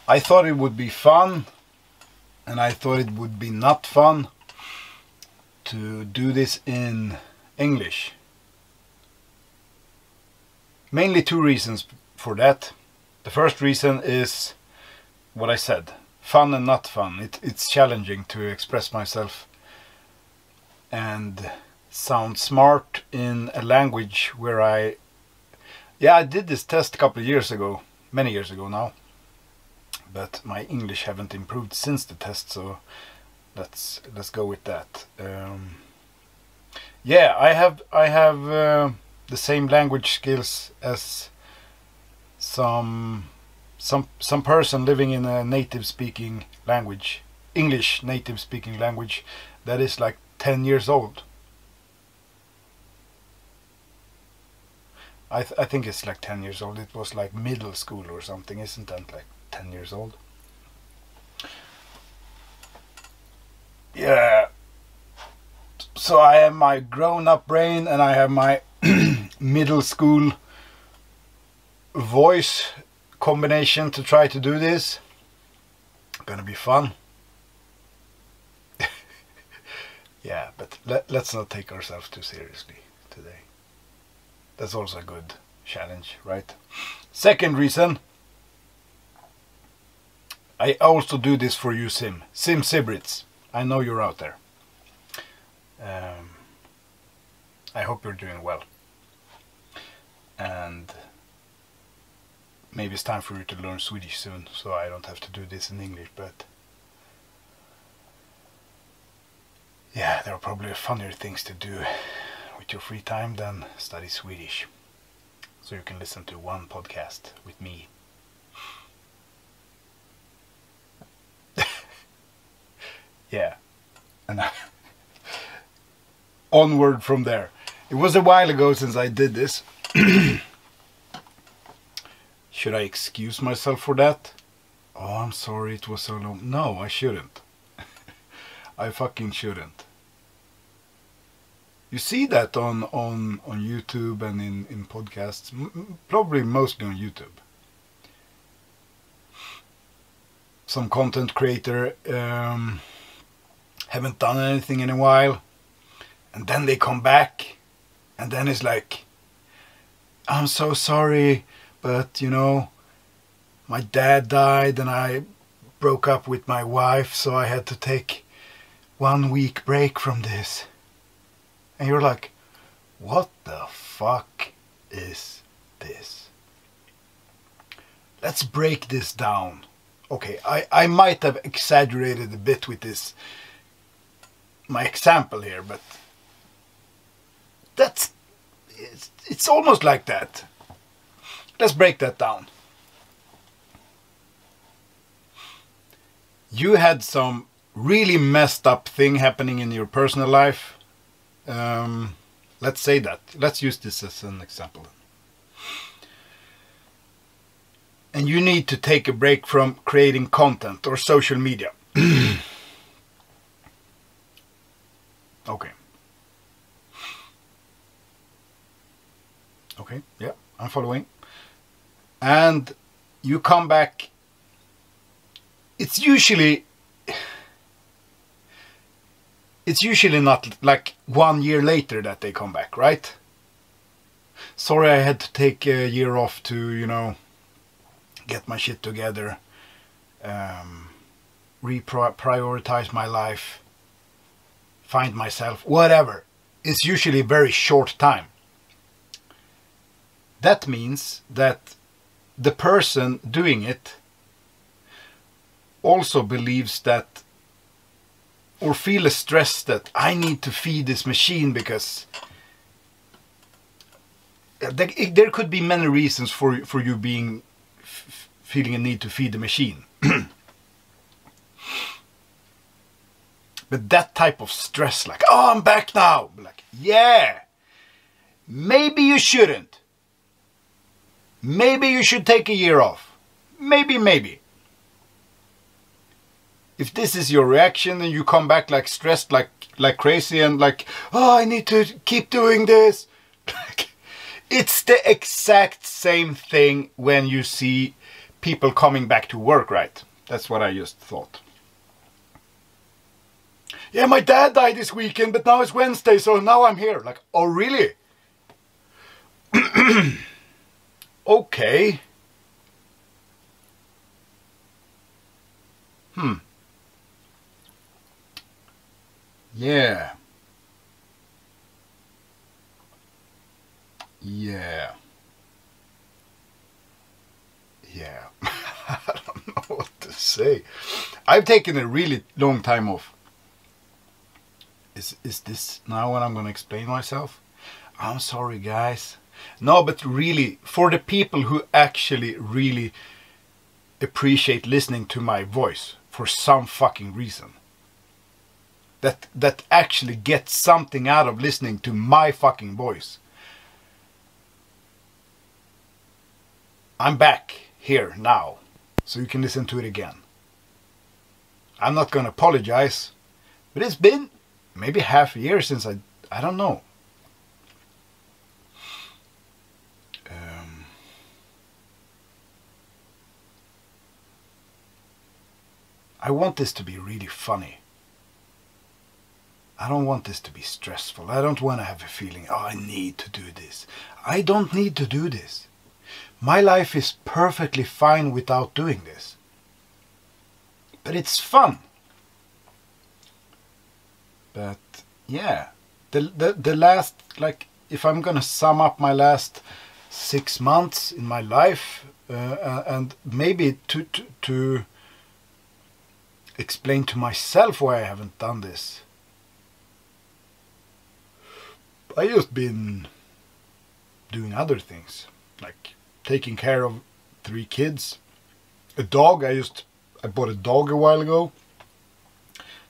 I thought it would be fun, and I thought it would be not fun to do this in English. Mainly two reasons for that. The first reason is what I said, fun and not fun. It's challenging to express myself and sound smart in a language where I did this test a couple of years ago, many years ago now, but my English haven't improved since the test, so let's go with that. Yeah, I have the same language skills as some person living in a native speaking language, English native speaking language, that is like 10 years old. I think it's like 10 years old. It was like middle school or something, isn't that like 10 years old? Yeah. So I have my grown-up brain and I have my middle school voice combination to try to do this. Gonna be fun. Yeah, but let's not take ourselves too seriously today. That's also a good challenge, right? Second reason, I also do this for you Sim Sibrits. I know you're out there. I hope you're doing well. And maybe it's time for you to learn Swedish soon, so I don't have to do this in English, but yeah, there are probably funnier things to do with your free time than study Swedish. So you can listen to one podcast with me. Yeah, and onward from there. It was a while ago since I did this. Should I excuse myself for that? Oh, I'm sorry it was so long. No, I shouldn't. I fucking shouldn't. You see that on YouTube and in podcasts, probably mostly on YouTube. Some content creator haven't done anything in a while, and then they come back, and then it's like, I'm so sorry, but you know, my dad died and I broke up with my wife, so I had to take 1 week break from this. And you're like, what the fuck is this? Let's break this down. Okay, I might have exaggerated a bit with this, my example here, but it's almost like that. Let's break that down. You had some really messed up thing happening in your personal life. Let's say that. Let's use this as an example. And you need to take a break from creating content or social media. Okay. Okay, yeah, I'm following. And you come back. It's usually not like 1 year later that they come back, right? Sorry, I had to take a year off to, you know, get my shit together, prioritize my life, find myself, whatever. It's usually a very short time. That means that the person doing it also believes that, or feel a stress that I need to feed this machine, because there could be many reasons for you being feeling a need to feed the machine. But that type of stress, like, oh, I'm back now, like, yeah, maybe you shouldn't. Maybe you should take a year off. Maybe. If this is your reaction and you come back like stressed, like crazy, and like, oh, I need to keep doing this. It's the exact same thing when you see people coming back to work, right? That's what I just thought. Yeah, my dad died this weekend, but now it's Wednesday, so now I'm here. Like, oh really? Okay. Yeah. Yeah. Yeah. I don't know what to say. I've taken a really long time off. Is this now when I'm going to explain myself? I'm sorry, guys. No, but really, for the people who actually really appreciate listening to my voice for some fucking reason, that actually gets something out of listening to my fucking voice, I'm back here now, so you can listen to it again. I'm not gonna apologize, but it's been maybe half a year since I don't know. I want this to be really funny. I don't want this to be stressful. I don't want to have a feeling, oh, I need to do this. I don't need to do this. My life is perfectly fine without doing this. But it's fun. But yeah, the last, like, if I'm gonna sum up my last 6 months in my life, and maybe to explain to myself why I haven't done this, I just been doing other things, like taking care of 3 kids, a dog. I bought a dog a while ago.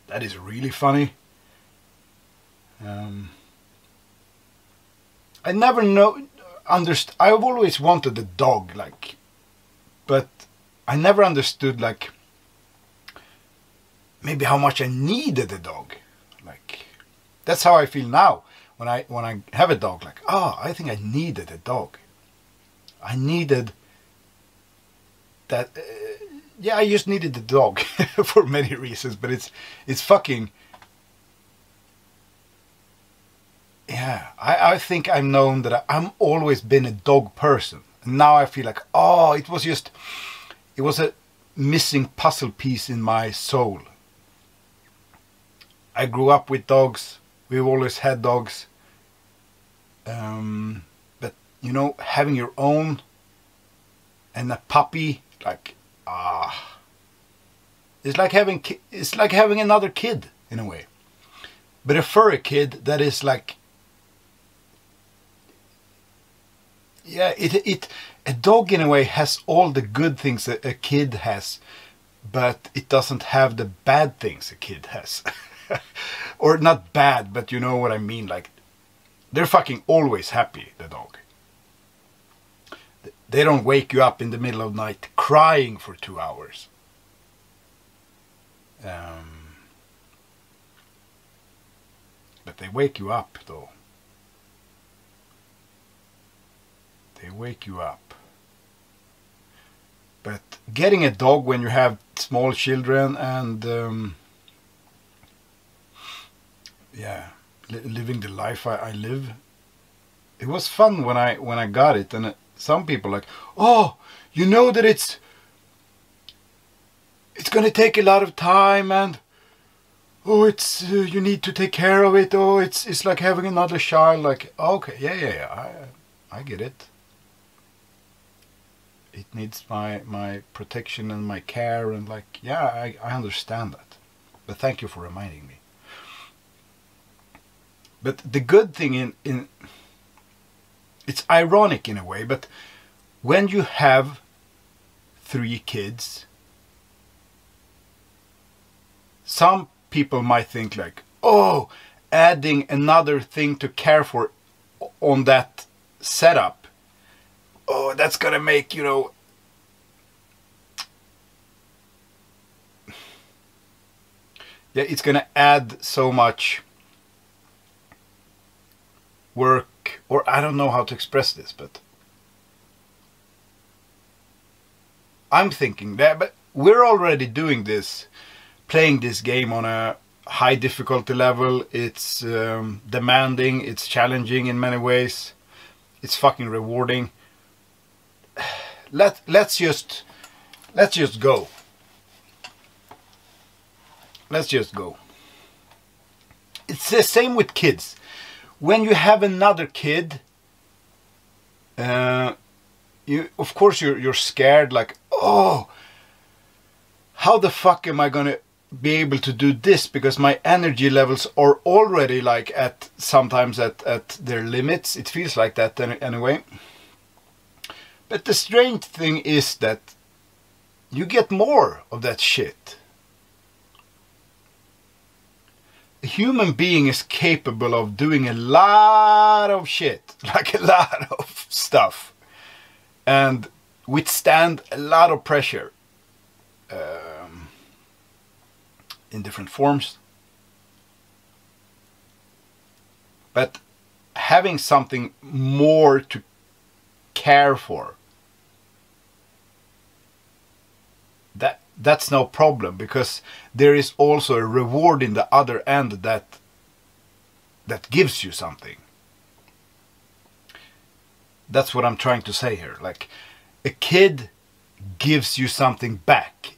That is really funny. I never understood. I've always wanted a dog, like, but I never understood, like, maybe how much I needed a dog. Like, that's how I feel now when I have a dog. Like, oh, I think I needed a dog. I needed that. Yeah, I just needed a dog for many reasons, but it's fucking. Yeah, I think I've known that I'm always been a dog person. And now I feel like, oh, it was a missing puzzle piece in my soul. I grew up with dogs. We've always had dogs. But, you know, having your own and a puppy, like, it's like having another kid in a way. But a furry kid that is like, yeah, a dog in a way has all the good things that a kid has, but it doesn't have the bad things a kid has. Or not bad, but you know what I mean, like, they're fucking always happy, the dog. They don't wake you up in the middle of the night crying for 2 hours. But they wake you up, though. They wake you up. But getting a dog when you have small children and yeah, living the life I live, it was fun when I got it. And some people like, oh, you know that it's gonna take a lot of time, and oh, it's you need to take care of it. Oh, it's like having another child. Like, okay, yeah, I get it. It needs my protection and my care, and like, yeah, I understand that. But thank you for reminding me. But the good thing in it's ironic in a way, but when you have 3 kids, some people might think like, oh, adding another thing to care for on that setup, oh, that's gonna make, you know, yeah, it's gonna add so much work, or I don't know how to express this, but I'm thinking that, but we're already doing this, playing this game on a high difficulty level. It's demanding, it's challenging in many ways, it's fucking rewarding. Let's just go. Let's just go. It's the same with kids. When you have another kid, of course you're scared, like, oh, how the fuck am I gonna be able to do this, because my energy levels are already like sometimes at their limits. It feels like that anyway. But the strange thing is that you get more of that shit. A human being is capable of doing a lot of shit, like a lot of stuff, and withstand a lot of pressure in different forms. But having something more to care for, that's no problem, because there is also a reward in the other end that gives you something. That's what I'm trying to say here. Like, a kid gives you something back.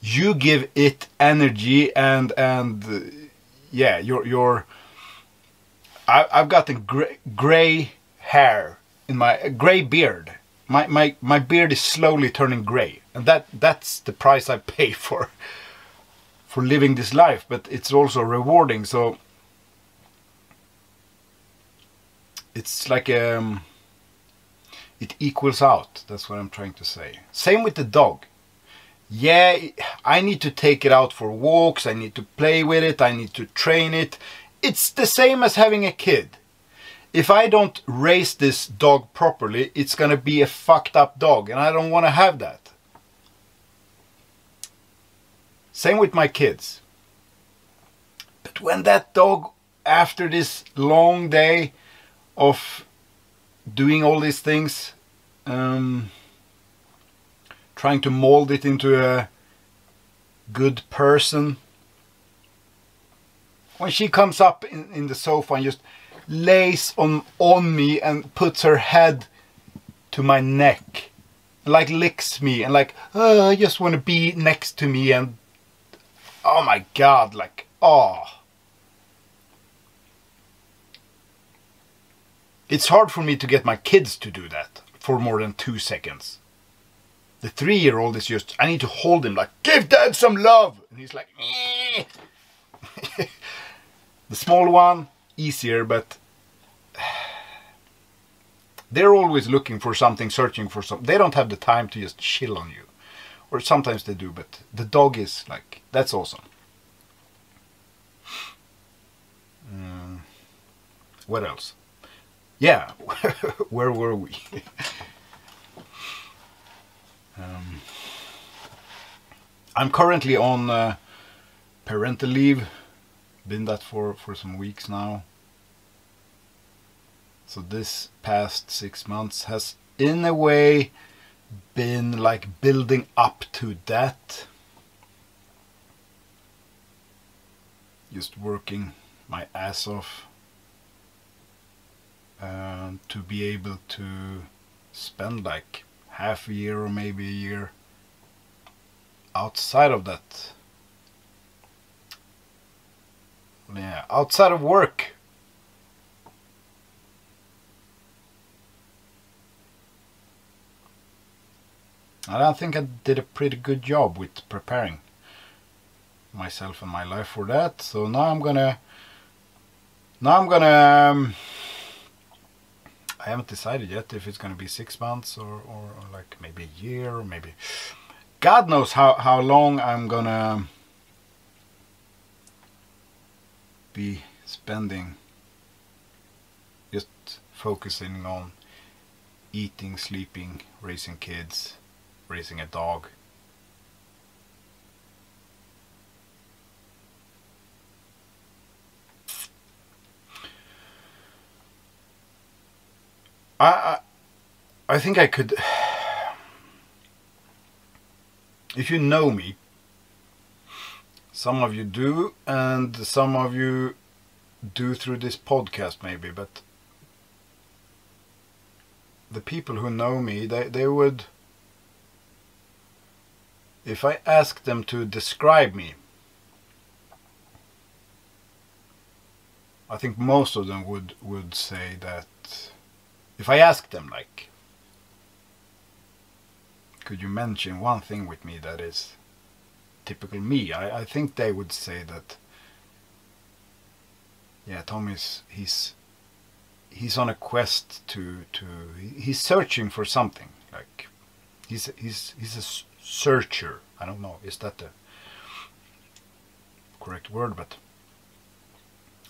You give it energy, and yeah, I've gotten gray hair in my gray beard. My beard is slowly turning gray, and that's the price I pay for living this life. But it's also rewarding, so it's like it equals out. That's what I'm trying to say. Same with the dog. Yeah, I need to take it out for walks, I need to play with it, I need to train it. It's the same as having a kid. If I don't raise this dog properly, it's gonna be a fucked up dog, and I don't want to have that. Same with my kids. But when that dog, after this long day of doing all these things, trying to mold it into a good person, when she comes up in the sofa and just lays on me and puts her head to my neck, like licks me, and like, oh, I just want to be next to me, and oh my god, like, oh. It's hard for me to get my kids to do that for more than 2 seconds. The 3-year-old is just, I need to hold him, like, give dad some love, and he's like, eh. The small one, easier, but they're always looking for something, searching for something. They don't have the time to just chill on you. Or sometimes they do, but the dog is like, that's awesome. What else? Yeah, where were we? I'm currently on parental leave. Been that for some weeks now. So this past 6 months has in a way been like building up to that. Just working my ass off to be able to spend like half a year or maybe a year outside of that. Yeah, outside of work. And I think I did a pretty good job with preparing myself and my life for that. So now I'm gonna I haven't decided yet if it's gonna be 6 months or like maybe a year, or maybe God knows how long I'm gonna be spending just focusing on eating, sleeping, raising kids, raising a dog. I think I could if you know me, some of you do, and some of you do through this podcast maybe, but the people who know me, they would, if I asked them to describe me, I think most of them would say that, if I asked them, like, could you mention one thing with me that is typical me, I think they would say that, yeah, Tom he's on a quest he's searching for something, like he's a searcher. I don't know, is that the correct word, but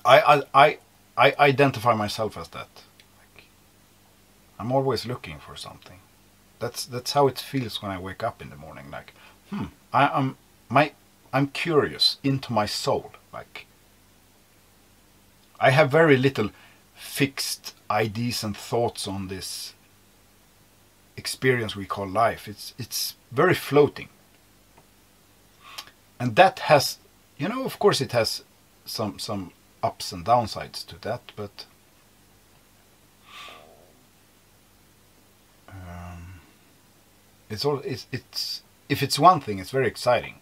I identify myself as that. Like, I'm always looking for something. That's how it feels when I wake up in the morning. Like, I'm curious into my soul. Like, I have very little fixed ideas and thoughts on this experience we call life. It's very floating, and that has, you know, of course it has some ups and downsides to that, but it's if it's one thing, it's very exciting.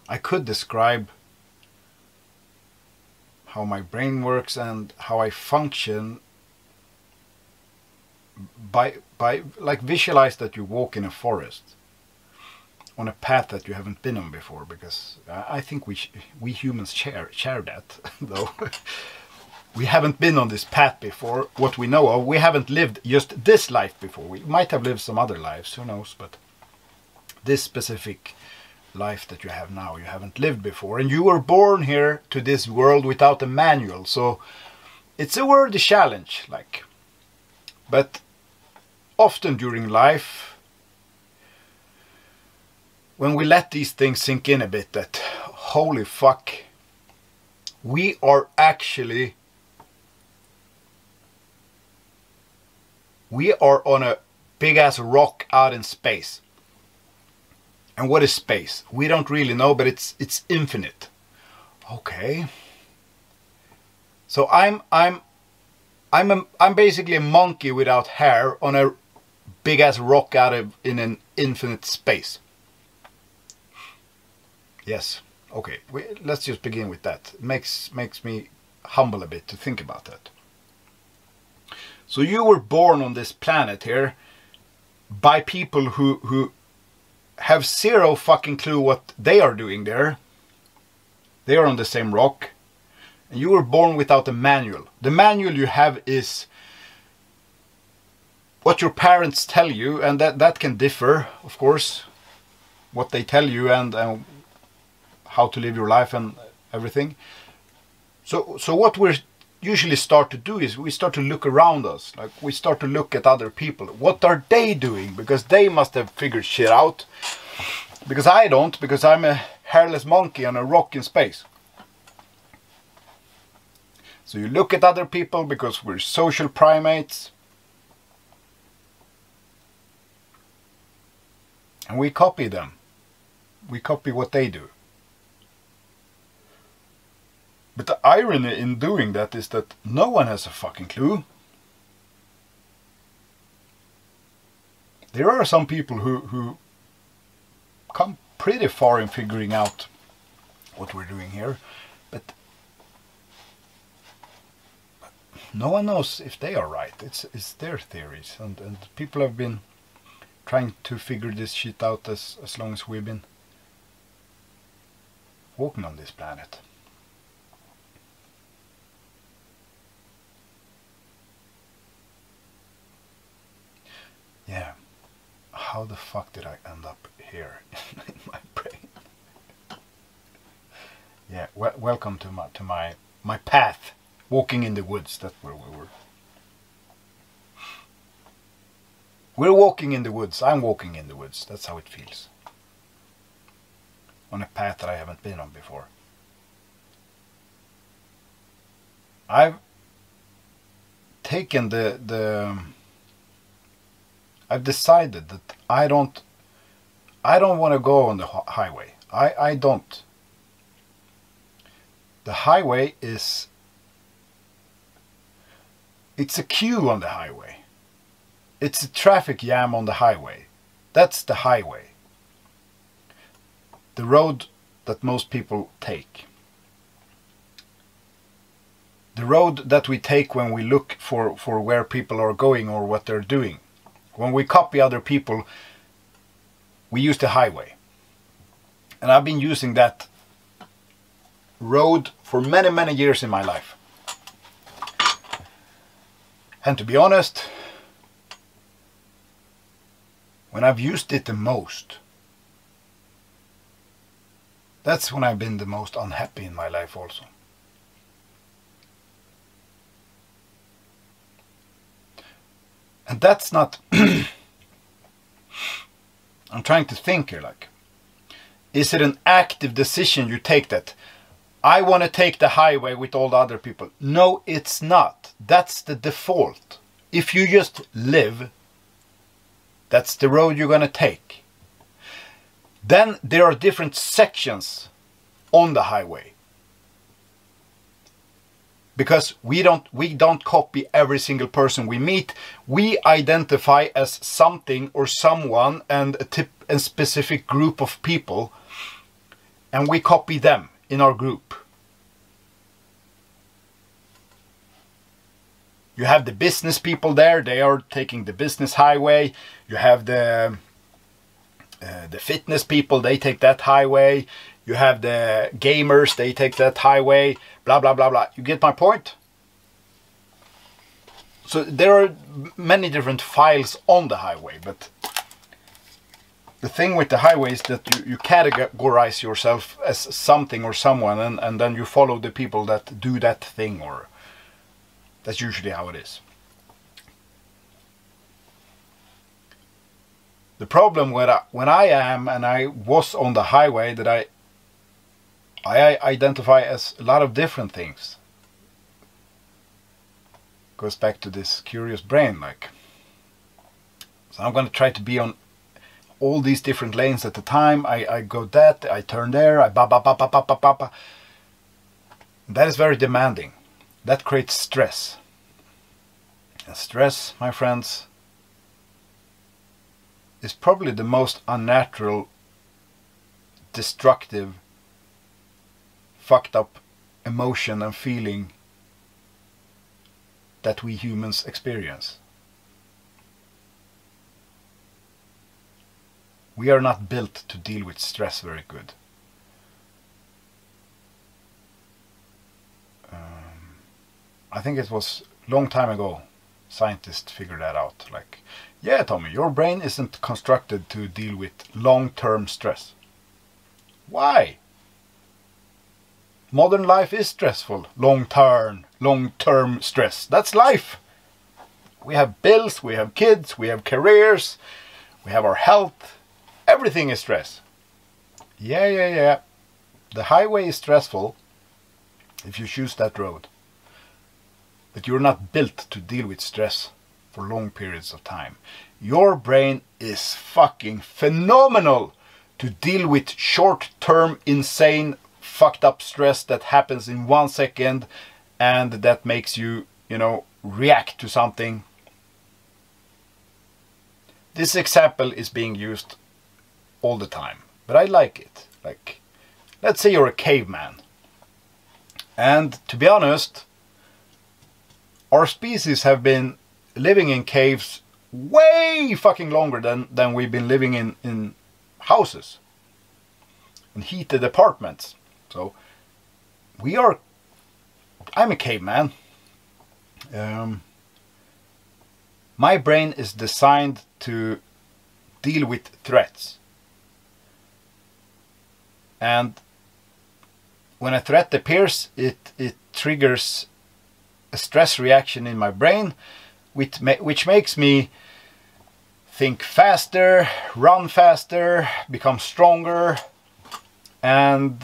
I could describe how my brain works and how I function by like, visualize that you walk in a forest on a path that you haven't been on before, because I think we humans share that though. We haven't been on this path before, what we know of. We haven't lived just this life before. We might have lived some other lives, who knows, but this specific life that you have now, you haven't lived before, and you were born here to this world without a manual, so it's a worthy challenge, like. But often during life, when we let these things sink in a bit, that holy fuck, we are on a big ass rock out in space. And what is space? We don't really know, but it's infinite. Okay. So I'm basically a monkey without hair on a big ass rock in an infinite space. Yes. Okay. Let's just begin with that. It makes me humble a bit to think about that. So you were born on this planet here by people who have zero fucking clue what they are doing there. They are on the same rock. And you were born without a manual. The manual you have is what your parents tell you, and that can differ, of course, what they tell you and how to live your life and everything. So what we usually start to do is we start to look around us. Like, we start to look at other people. What are they doing? Because they must have figured shit out. Because I don't, because I'm a hairless monkey on a rock in space. So you look at other people because we're social primates. And we copy them. We copy what they do. But the irony in doing that is that no one has a fucking clue. There are some people who come pretty far in figuring out what we're doing here, but no one knows if they are right. It's their theories, and people have been trying to figure this shit out as long as we've been walking on this planet. Yeah, how the fuck did I end up here in my brain? Yeah, welcome to my path, walking in the woods. That's where we were. We're walking in the woods. I'm walking in the woods. That's how it feels. On a path that I haven't been on before. I've taken the I've decided that I don't want to go on the highway. I don't. The highway is, it's a queue on the highway. It's a traffic jam on the highway. That's the highway. The road that most people take. The road that we take when we look for where people are going or what they're doing. When we copy other people, we use the highway. And I've been using that road for many, many years in my life. And to be honest, when I've used it the most, that's when I've been the most unhappy in my life also. And that's not... I'm trying to think here, like, is it an active decision you take that? I want to take the highway with all the other people. No, it's not. That's the default. If you just live, that's the road you're going to take. Then there are different sections on the highway. Because we don't copy every single person we meet. We identify as something or someone and a specific group of people, and we copy them in our group. You have the business people there, they are taking the business highway. You have the fitness people, they take that highway. You have the gamers, they take that highway, blah, blah, blah, blah. You get my point? So there are many different files on the highway, but the thing with the highway is that you categorize yourself as something or someone, and then you follow the people that do that thing, or that's usually how it is. The problem when I am and I was on the highway, that I identify as a lot of different things. Goes back to this curious brain, like. So I'm going to try to be on all these different lanes at the time. I go that, I turn there, I ba ba ba ba ba ba ba ba. That is very demanding. That creates stress. And stress, my friends, is probably the most unnatural, destructive, fucked up emotion and feeling that we humans experience. We are not built to deal with stress very good. I think it was a long time ago scientists figured that out. Like, yeah, Tommy, your brain isn't constructed to deal with long-term stress. Why? Modern life is stressful. Long-term stress. That's life. We have bills, we have kids, we have careers, we have our health. Everything is stress. Yeah. The highway is stressful if you choose that road. But you're not built to deal with stress for long periods of time. Your brain is fucking phenomenal to deal with short-term, insane, fucked up stress that happens in 1 second and that makes you, react to something. This example is being used all the time, but I like it. Like, let's say you're a caveman. And to be honest, our species have been living in caves way fucking longer than we've been living in houses and heated apartments. So I'm a caveman. My brain is designed to deal with threats. And when a threat appears, it triggers a stress reaction in my brain, which makes me think faster, run faster, become stronger, and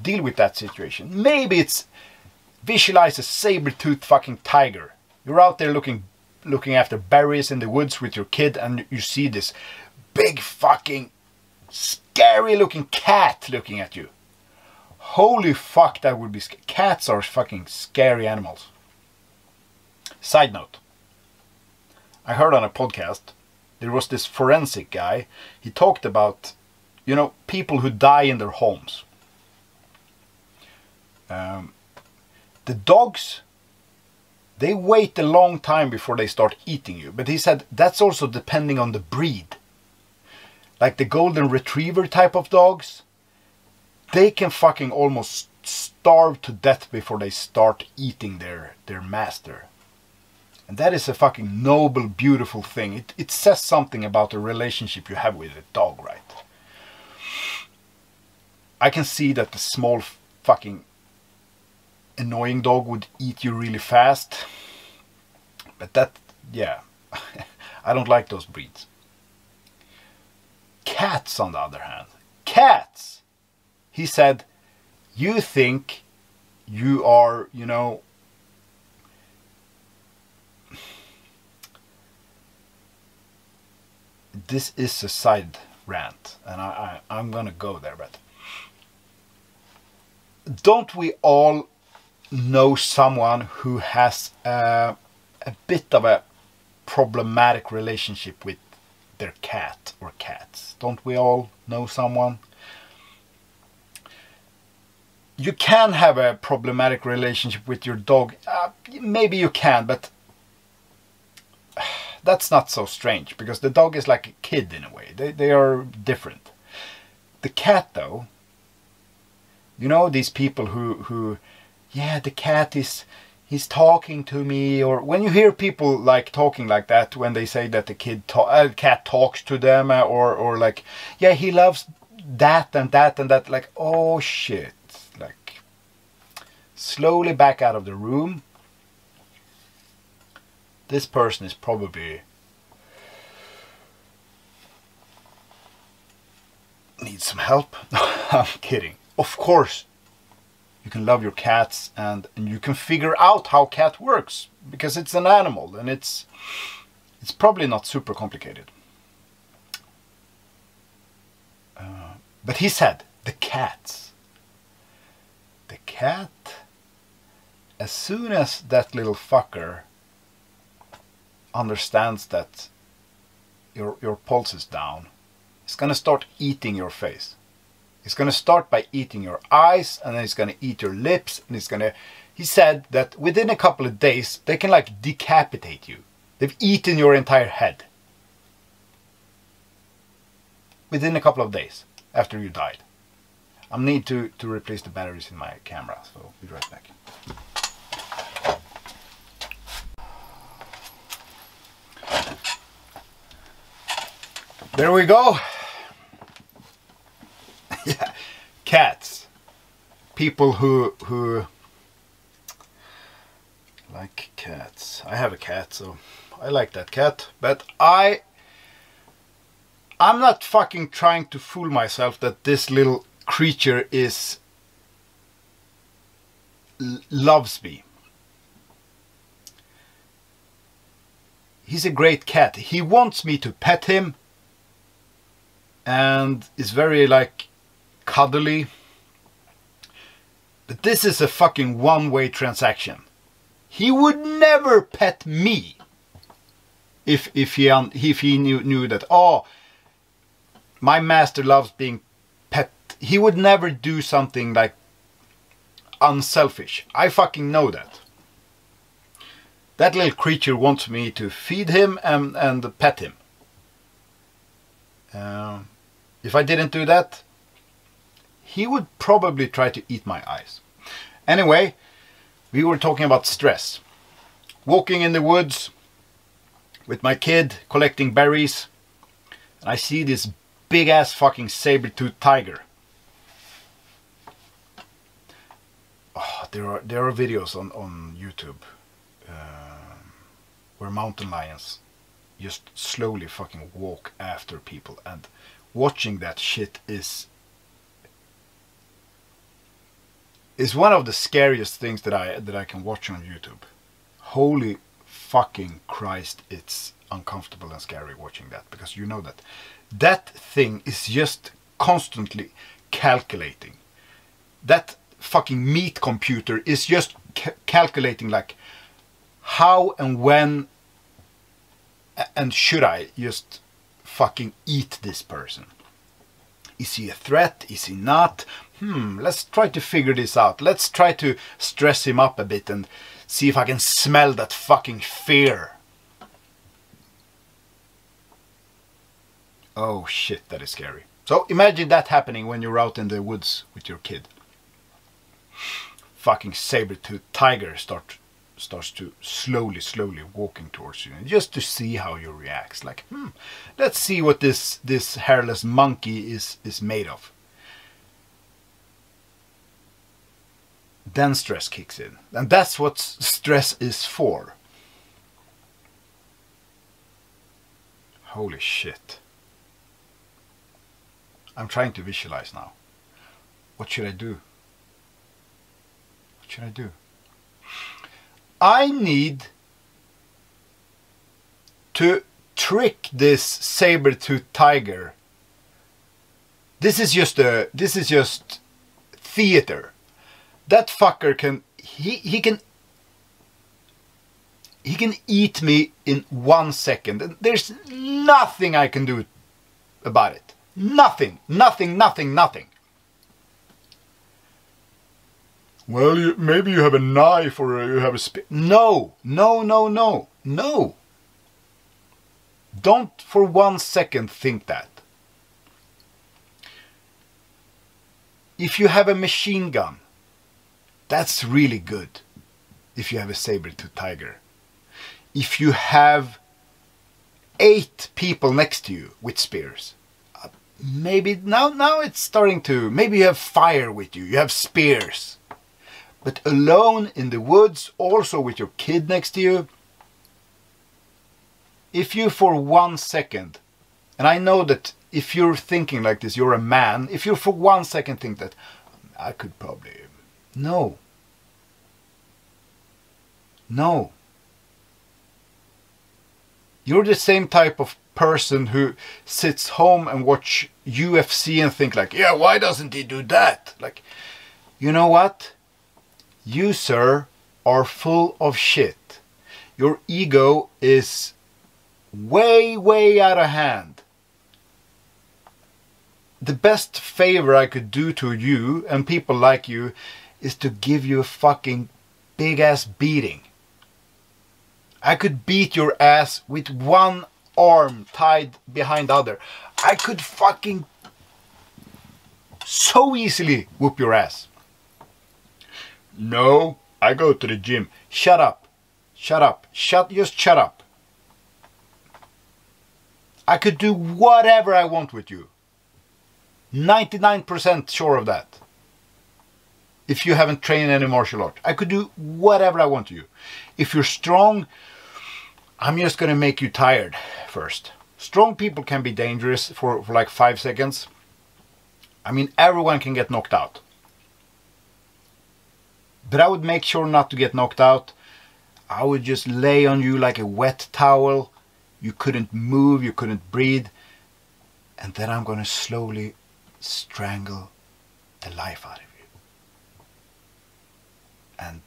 deal with that situation. Maybe it's visualize a saber-toothed fucking tiger. You're out there looking looking after berries in the woods with your kid, and you see this big fucking scary looking cat looking at you. Holy fuck, that would be scary. Cats are fucking scary animals. Side note. I heard on a podcast, there was this forensic guy. He talked about, you know, people who die in their homes. The dogs, they wait a long time before they start eating you. But he said that's also depending on the breed. Like the golden retriever type of dogs, they can fucking almost starve to death before they start eating their master. And that is a fucking noble, beautiful thing. It says something about the relationship you have with a dog, right? I can see that the small fucking annoying dog would eat you really fast. But that, yeah, I don't like those breeds. Cats, on the other hand. Cats! He said, you think you are, you know, this is a side rant, and I'm gonna go there, but don't we all know someone who has a bit of a problematic relationship with their cat or cats? Don't we all know someone? You can have a problematic relationship with your dog. Maybe you can, but that's not so strange, because the dog is like a kid in a way. They are different. The cat, though, you know, these people who yeah, the cat he's talking to me, or when you hear people like talking like that, when they say that the cat talks to them, or like, yeah, he loves that and that and that, like, oh shit, like, slowly back out of the room. This person is probably needs some help. I'm kidding. Of course, you can love your cats and you can figure out how cat works, because it's an animal and it's probably not super complicated. But he said the cats. The cat, as soon as that little fucker understands that your pulse is down, it's gonna start eating your face. It's gonna start by eating your eyes, and then it's gonna eat your lips, and it's gonna, he said that within a couple of days they can like decapitate you. They've eaten your entire head within a couple of days after you died. I need to replace the batteries in my camera, so I'll be right back. There we go. Yeah, cats. People who like cats. I have a cat, so I like that cat. But I'm not fucking trying to fool myself that this little creature loves me. He's a great cat. He wants me to pet him, and is very like cuddly. But this is a fucking one-way transaction. He would never pet me if he knew that, oh, my master loves being pet. He would never do something like unselfish. I fucking know that. That little creature wants me to feed him and pet him. If I didn't do that, he would probably try to eat my eyes. Anyway, we were talking about stress. Walking in the woods with my kid, collecting berries, and I see this big ass fucking saber-toothed tiger. Oh, there are videos on YouTube where mountain lions just slowly fucking walk after people, and watching that shit is one of the scariest things that I can watch on YouTube. Holy fucking Christ, it's uncomfortable and scary watching that, because you know that that thing is just constantly calculating. That fucking meat computer is just calculating like how and when and should I just fucking eat this person. Is he a threat? Is he not? Let's try to figure this out. Let's try to stress him up a bit and see if I can smell that fucking fear. Oh shit, that is scary. So imagine that happening when you're out in the woods with your kid. Fucking saber-toothed tiger starts to slowly walking towards you, and just to see how you react. Like, let's see what this hairless monkey is made of. Then stress kicks in, and that's what stress is for. Holy shit. I'm trying to visualize now. What should I do? What should I do? I need to trick this saber-toothed tiger. This is just theater. That fucker can he can eat me in 1 second, and there's nothing I can do about it. Nothing. Well, maybe you have a knife or you have a spear. No. Don't for 1 second think that. If you have a machine gun, that's really good. If you have a saber-toothed tiger. If you have 8 people next to you with spears, maybe now it's starting to, maybe you have fire with you, you have spears. But alone in the woods, also with your kid next to you, if you for 1 second, and I know that if you're thinking like this, you're a man, if you for 1 second think that, I could probably, no. You're the same type of person who sits home and watch UFC and think like, yeah, why doesn't he do that? Like, you know what? You, sir, are full of shit. Your ego is way out of hand. The best favor I could do to you and people like you is to give you a fucking big ass beating. I could beat your ass with one arm tied behind the other. I could fucking so easily whoop your ass. No, I go to the gym. Shut up. Just shut up. I could do whatever I want with you. 99% sure of that. If you haven't trained any martial art, I could do whatever I want to you. If you're strong, I'm just gonna make you tired first. Strong people can be dangerous for like 5 seconds. I mean, everyone can get knocked out. But I would make sure not to get knocked out. I would just lay on you like a wet towel. You couldn't move, you couldn't breathe. And then I'm gonna slowly strangle the life out of you. And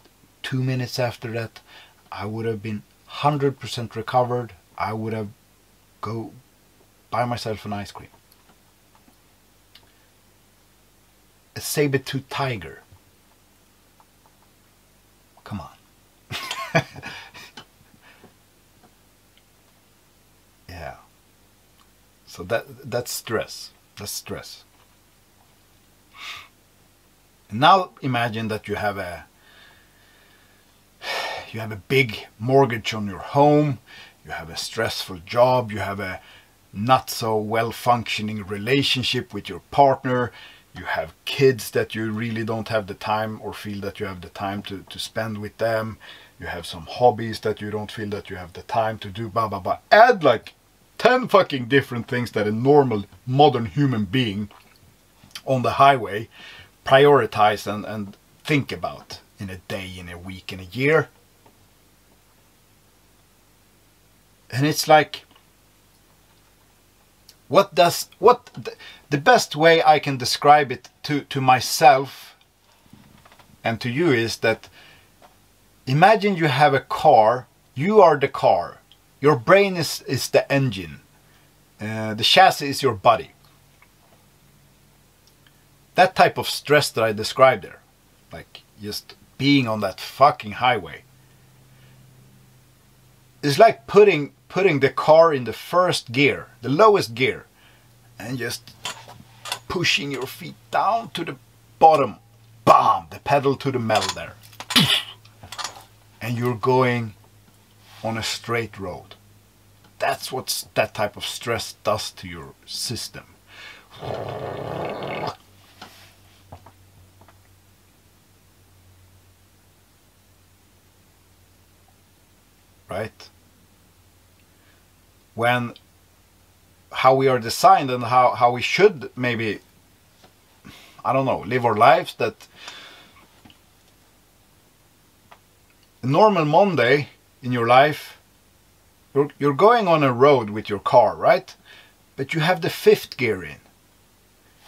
2 minutes after that, I would have been 100% recovered. I would have go buy myself an ice cream. A saber-toothed tiger. Come on. Yeah. So that's stress. That's stress. And now imagine that you have a big mortgage on your home, you have a stressful job, you have a not so well functioning relationship with your partner, you have kids that you really don't have the time or feel that you have the time to spend with them, you have some hobbies that you don't feel that you have the time to do, blah blah blah. Add like 10 fucking different things that a normal modern human being on the highway prioritize and think about in a day, in a week, in a year. And it's like, the best way I can describe it to myself and to you is that, imagine you have a car, you are the car, your brain is the engine, the chassis is your body. That type of stress that I described there, like just being on that fucking highway, is like putting the car in the first gear, the lowest gear, and just pushing your feet down to the bottom. Bam! The pedal to the metal there. And you're going on a straight road. That's what that type of stress does to your system. Right? How we are designed and how we should maybe, I don't know, live our lives, that a normal Monday in your life, you're going on a road with your car, right? But you have the fifth gear in.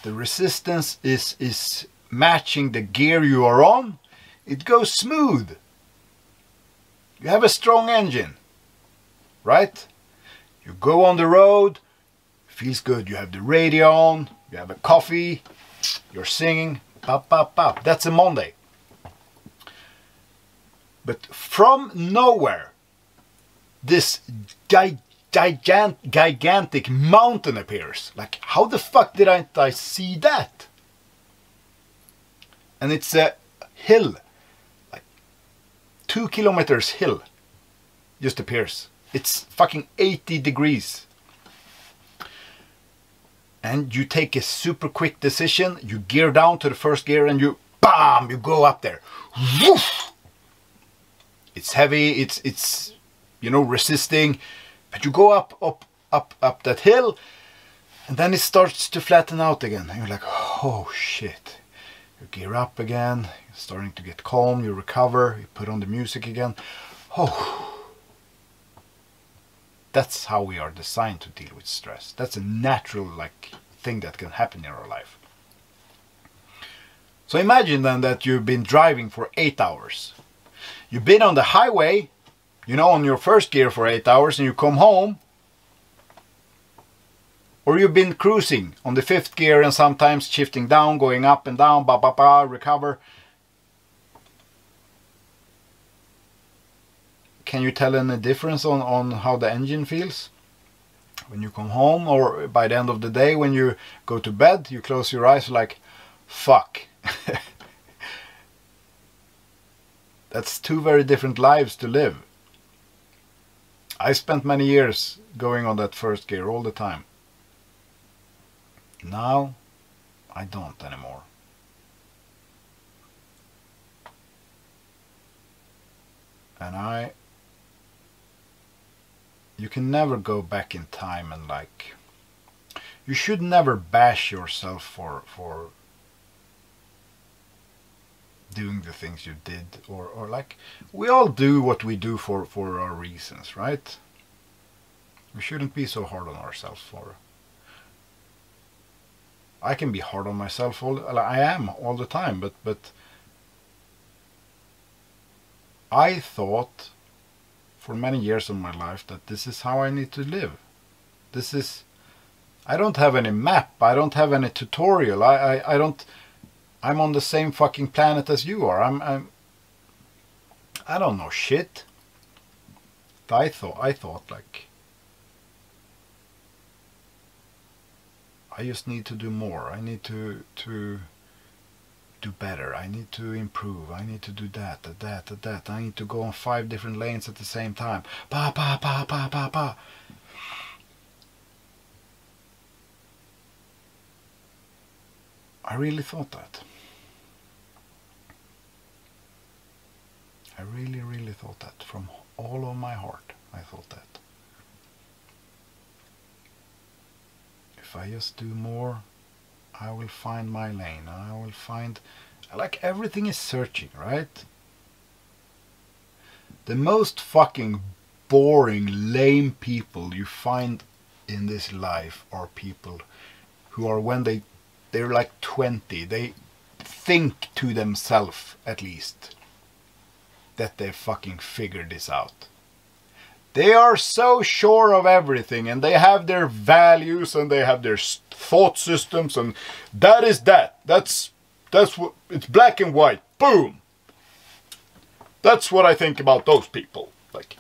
The resistance is matching the gear you are on. It goes smooth. You have a strong engine, right? You go on the road, feels good. You have the radio on, you have a coffee, you're singing, pop, pop, pop. That's a Monday. But from nowhere, this gigantic mountain appears. Like, how the fuck did I see that? And it's a hill, like 2 kilometers hill, just appears. It's fucking 80 degrees. And you take a super quick decision. You gear down to the first gear and you, bam, you go up there. Woof! It's heavy, it's you know, resisting. But you go up that hill. And then it starts to flatten out again. And you're like, oh shit. You gear up again. You're starting to get calm. You recover. You put on the music again. Oh. That's how we are designed to deal with stress. That's a natural thing that can happen in our life. So imagine then that you've been driving for 8 hours. You've been on the highway, you know, on your first gear for 8 hours, and you come home. Or you've been cruising on the fifth gear and sometimes shifting down, going up and down, ba ba ba, recover. Can you tell any difference on how the engine feels? When you come home, or by the end of the day when you go to bed, you close your eyes like, fuck. That's two very different lives to live. I spent many years going on that first gear all the time. Now, I don't anymore. And you can never go back in time and you should never bash yourself for doing the things you did, or we all do what we do for our reasons, right? We shouldn't be so hard on ourselves I can be hard on myself I am all the time, but I thought for many years of my life that this is how I need to live. I don't have any map, I don't have any tutorial, I'm on the same fucking planet as you are. I don't know shit. I thought I just need to do more. I need to do better. I need to improve. I need to do that. I need to go on 5 different lanes at the same time. Pa pa pa pa pa pa. I really thought that. I really, really thought that. From all of my heart, I thought that. If I just do more, I will find my lane. I will find... everything is searching, right? The most fucking boring, lame people you find in this life are people who are, when they're like 20, they think to themselves at least that they fucking figured this out. They are so sure of everything, and they have their values and they have their thought systems, and that is that. That's what, it's black and white. Boom. That's what I think about those people. Like,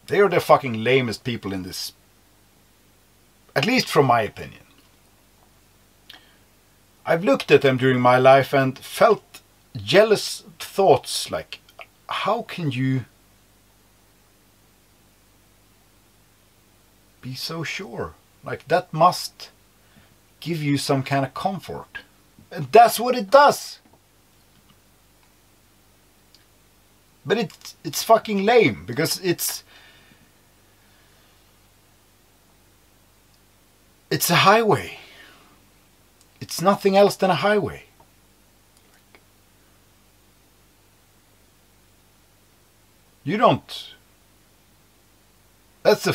they are the fucking lamest people in this, at least from my opinion. I've looked at them during my life and felt jealous thoughts like, how can you be so sure? Like, that must give you some kind of comfort. And that's what it does. But it's fucking lame, because it's a highway. It's nothing else than a highway. You don't... That's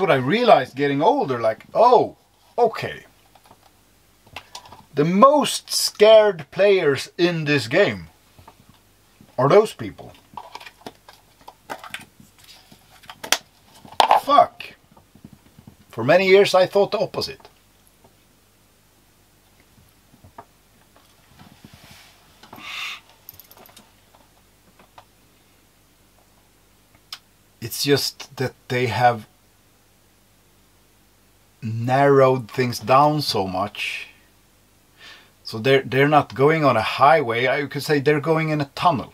what I realized getting older. Like, oh, okay. The most scared players in this game are those people. Fuck. For many years I thought the opposite. It's just that they have narrowed things down so much. So they're not going on a highway. I could say they're going in a tunnel.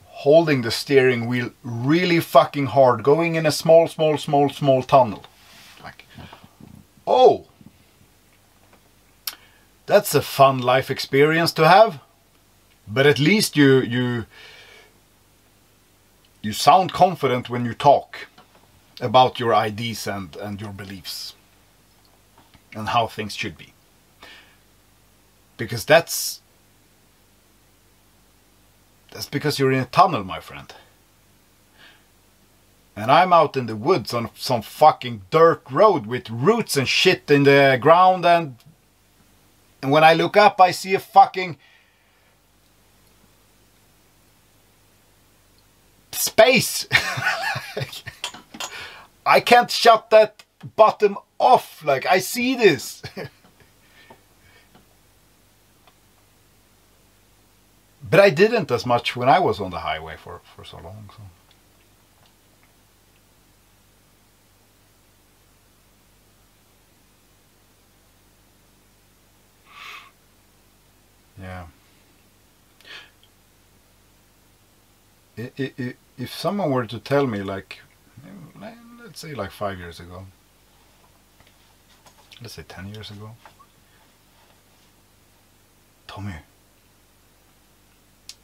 Holding the steering wheel really fucking hard, going in a small tunnel. Like, oh, that's a fun life experience to have. But at least you sound confident when you talk about your ideas and your beliefs and how things should be. Because that's because you're in a tunnel, my friend. And I'm out in the woods on some fucking dirt road with roots and shit in the ground, and when I look up I see a fucking space. I can't shut that bottom off. Like, I see this. But I didn't as much when I was on the highway for so long. So. Yeah. If someone were to tell me, like, let's say like 5 years ago, let's say 10 years ago, Tommy,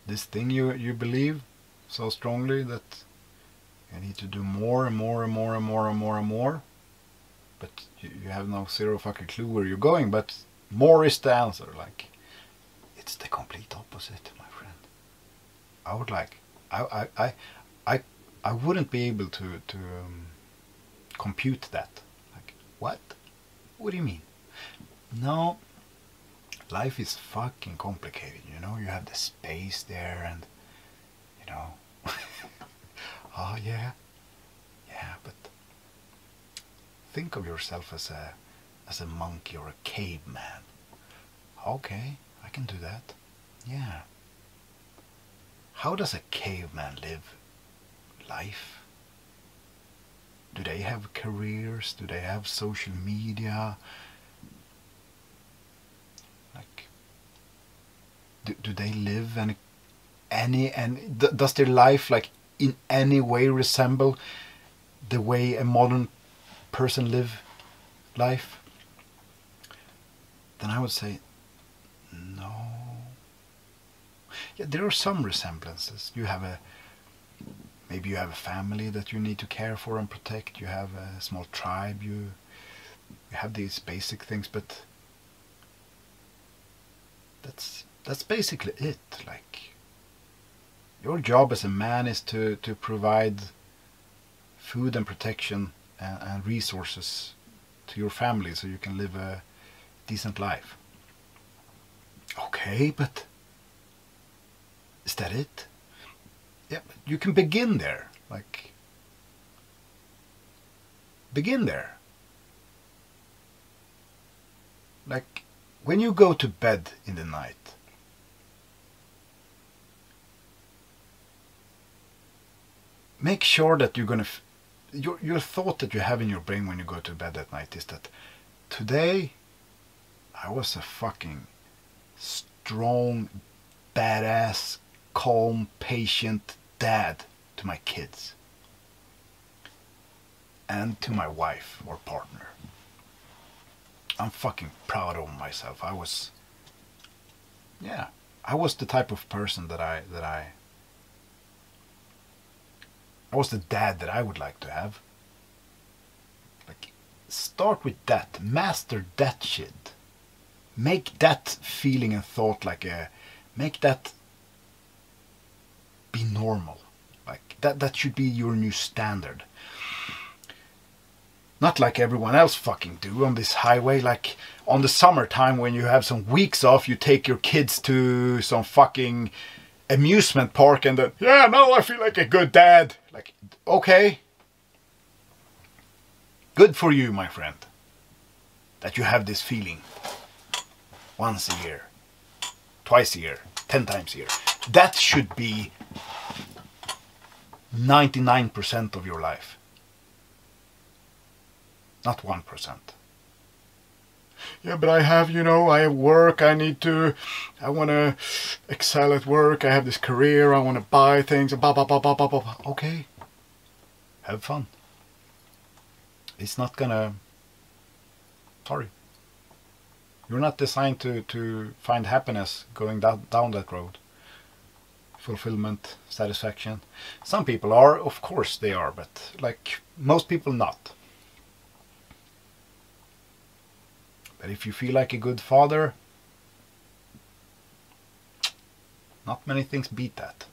this thing you believe so strongly that you need to do more and more and more and more and more and more, but you have no zero fucking clue where you're going, but more is the answer. Like, it's the complete opposite, my friend. I would like, I wouldn't be able to compute that. Like, what? What do you mean? No, life is fucking complicated, you know. You have the space there, and you know. Oh yeah, but think of yourself as a monkey or a caveman. Okay, I can do that. Yeah. How does a caveman live life? Do they have careers? Do they have social media? Like, do they live and does their life, like, in any way resemble the way a modern person live life? Then I would say no. Yeah, there are some resemblances. Maybe you have a family that you need to care for and protect. You have a small tribe. You have these basic things, but That's basically it. Like, your job as a man is to provide food and protection and resources to your family so you can live a decent life. Okay, but is that it? Yeah, but you can begin there. Like, begin there. Like, when you go to bed in the night, make sure that you're gonna your thought that you have in your brain when you go to bed at night is that today I was a fucking strong, badass, calm, patient dad to my kids and to my wife or partner. I'm fucking proud of myself. I was the type of person that I was the dad that I would like to have. Like, start with that. Master that shit. Make that feeling and thought make that be normal. Like, that should be your new standard. Not like everyone else fucking do on this highway. Like, on the summertime when you have some weeks off, you take your kids to some fucking amusement park and then, yeah, now I feel like a good dad. Like, okay. Good for you, my friend. That you have this feeling. Once a year. Twice a year. 10 times a year. That should be 99% of your life. Not 1%. Yeah, but I have work, I want to excel at work, I have this career, I want to buy things, blah, blah, blah, blah, blah, blah. Okay. Have fun. It's not gonna... Sorry. You're not designed to find happiness going down that road. Fulfillment, satisfaction. Some people are, of course they are, but like most people not. But if you feel like a good father, not many things beat that.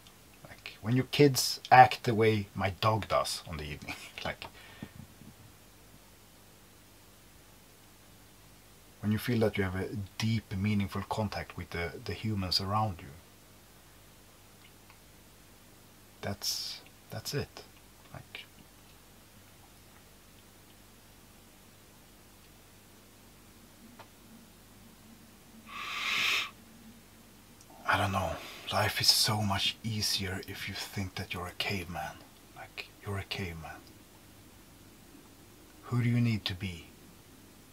Like when your kids act the way my dog does on the evening. Like when you feel that you have a deep, meaningful contact with the humans around you. That's it. Like, I don't know. Life is so much easier if you think that you're a caveman. Like, you're a caveman. Who do you need to be?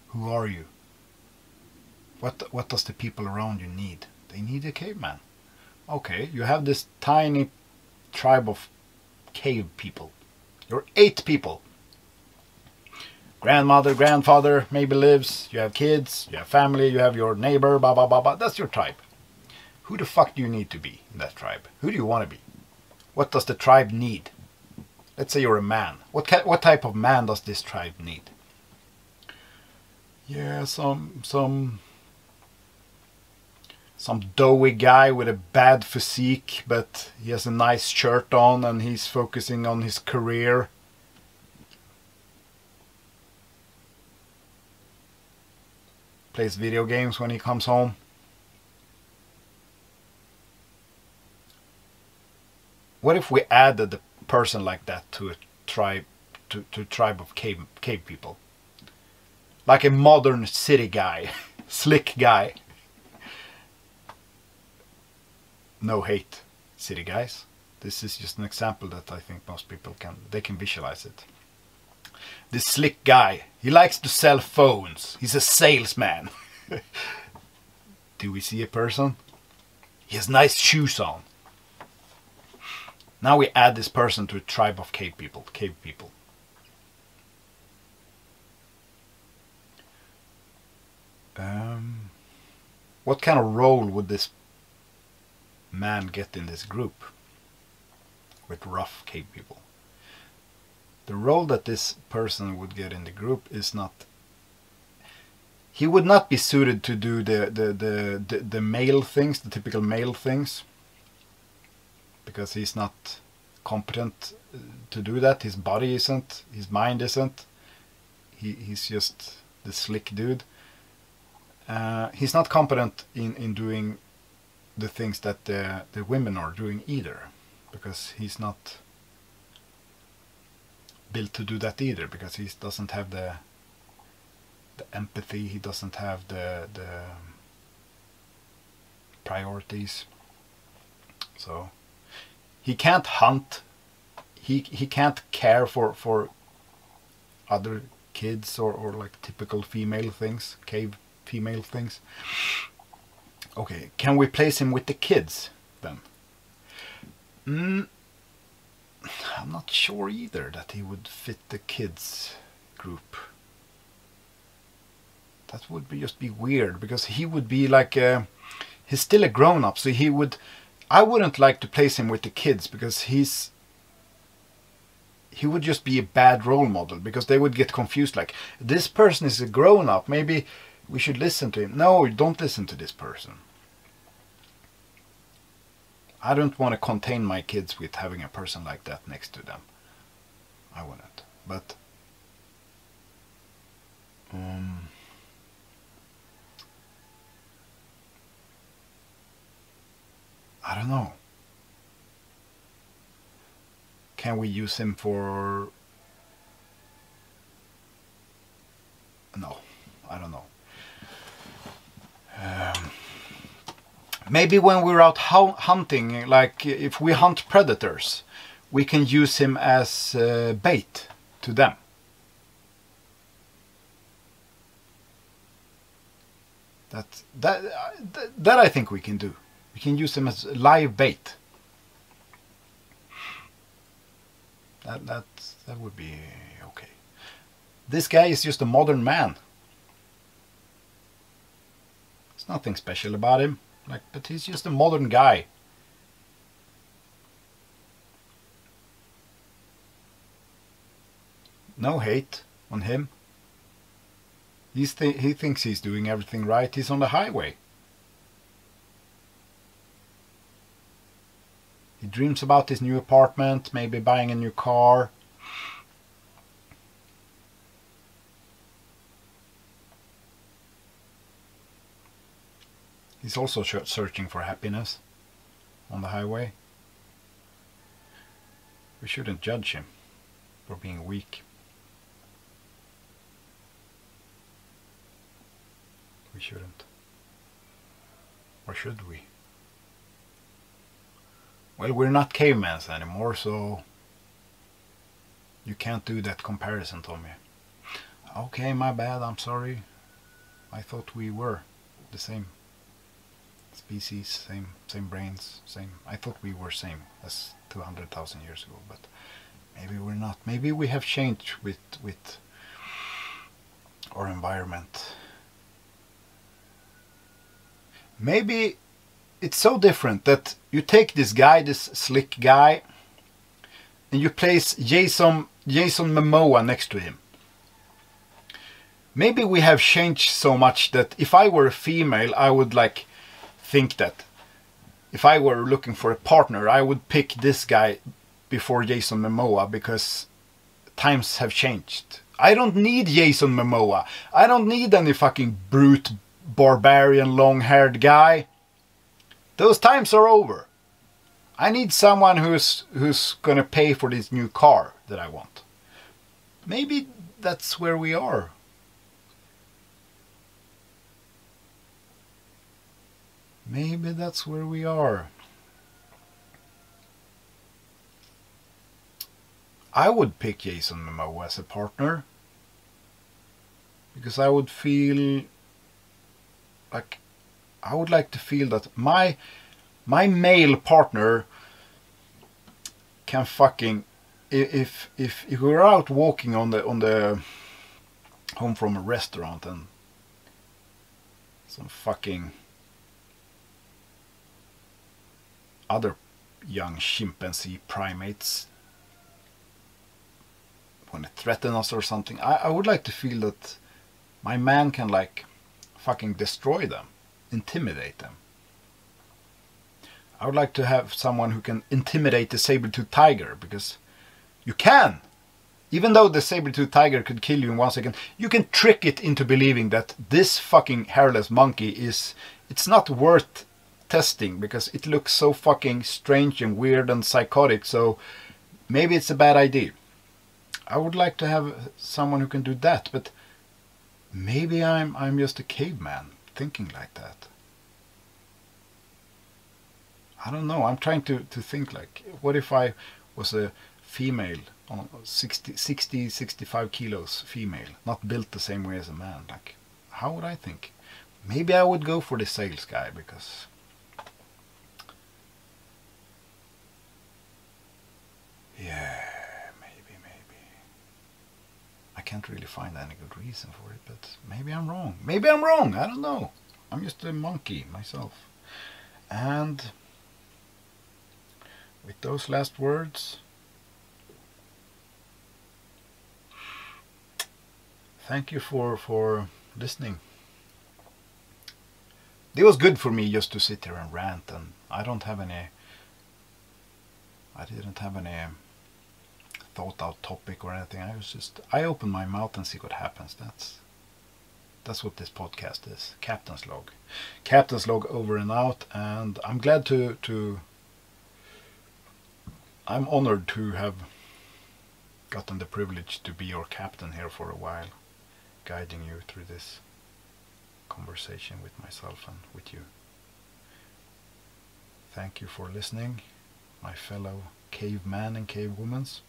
Who are you? What does the people around you need? They need a caveman. Okay, you have this tiny tribe of cave people. You're 8 people. Grandmother, grandfather maybe lives. You have kids, you have family, you have your neighbor, blah, blah, blah, blah. That's your tribe. Who the fuck do you need to be in that tribe? Who do you want to be? What does the tribe need? Let's say you're a man. What type of man does this tribe need? Yeah, some doughy guy with a bad physique, but he has a nice shirt on and he's focusing on his career. Plays video games when he comes home. What if we added a person like that to a tribe, to a tribe of cave people? Like a modern city guy, slick guy. No hate, city guys. This is just an example that I think most people can visualize it. This slick guy, he likes to sell phones. He's a salesman. Do we see a person? He has nice shoes on. Now we add this person to a tribe of cave people. What kind of role would this man get in this group with rough cave people? The role that this person would get in the group is not... he would not be suited to do the male things, the typical male things, because he's not competent to do that. His body isn't, his mind isn't. He's just the slick dude. He's not competent in doing the things that the women are doing either, because he's not built to do that either, because he doesn't have the empathy, he doesn't have the priorities. So he can't hunt, he can't care for other kids or like typical female things, cave female things. Okay, can we place him with the kids then? I'm not sure either that he would fit the kids group. That would just be weird, because he would be like he's still a grown-up, so he would, I wouldn't like to place him with the kids, because he would just be a bad role model, because they would get confused, like, this person is a grown-up, maybe we should listen to him. No, don't listen to this person. I don't want to contain my kids with having a person like that next to them. I wouldn't. But I don't know. Can we use him for... No, I don't know. Maybe when we're out hunting, like if we hunt predators, we can use him as bait to them. That I think we can do. We can use him as live bait. That would be okay. This guy is just a modern man. There's nothing special about him. Like, but he's just a modern guy. No hate on him. He thinks he's doing everything right. He's on the highway. He dreams about his new apartment, maybe buying a new car. He's also searching for happiness on the highway. We shouldn't judge him for being weak. We shouldn't. Or should we? Well, we're not cavemen anymore, so you can't do that comparison, Tommy. Okay, my bad, I'm sorry. I thought we were the same species, same brains, same. I thought we were same as 200,000 years ago, but maybe we're not. Maybe we have changed with our environment. Maybe it's so different that you take this guy, this slick guy, and you place Jason Momoa next to him. Maybe we have changed so much that if I were a female, I would like think that if I were looking for a partner, I would pick this guy before Jason Momoa, because times have changed. I don't need Jason Momoa. I don't need any fucking brute, barbarian, long-haired guy. Those times are over. I need someone who's gonna pay for this new car that I want. Maybe that's where we are. Maybe that's where we are. I would pick Jason Momoa as a partner, because I would feel like, I would like to feel that my male partner can fucking, if we're out walking on the home from a restaurant and some fucking other young chimpanzee primates want to threaten us or something, I would like to feel that my man can like fucking destroy them, intimidate them. I would like to have someone who can intimidate the saber-toothed tiger, because you can. Even though the saber-toothed tiger could kill you in 1 second, you can trick it into believing that this fucking hairless monkey it's not worth testing because it looks so fucking strange and weird and psychotic, so maybe it's a bad idea. I would like to have someone who can do that, but maybe I'm just a caveman thinking like that. I don't know. I'm trying to think, like, what if I was a female, 65 kilos female, not built the same way as a man? Like, how would I think? Maybe I would go for the sales guy, because yeah, maybe. I can't really find any good reason for it, but maybe I'm wrong. Maybe I'm wrong. I don't know. I'm just a monkey myself. And with those last words, thank you for listening. It was good for me just to sit here and rant, and I didn't have any thought out topic or anything. I open my mouth and see what happens. That's what this podcast is. Kaptens Logg. Kaptens Logg over and out, and I'm glad I'm honored to have gotten the privilege to be your captain here for a while, guiding you through this conversation with myself and with you. Thank you for listening, my fellow caveman and cavewoman.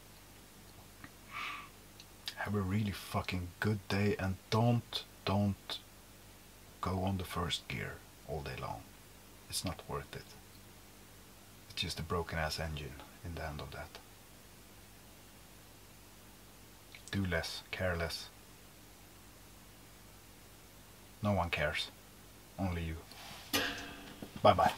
Have a really fucking good day, and don't go on the first gear all day long. It's not worth it. It's just a broken ass engine in the end of that. Do less, care less. No one cares. Only you. Bye bye.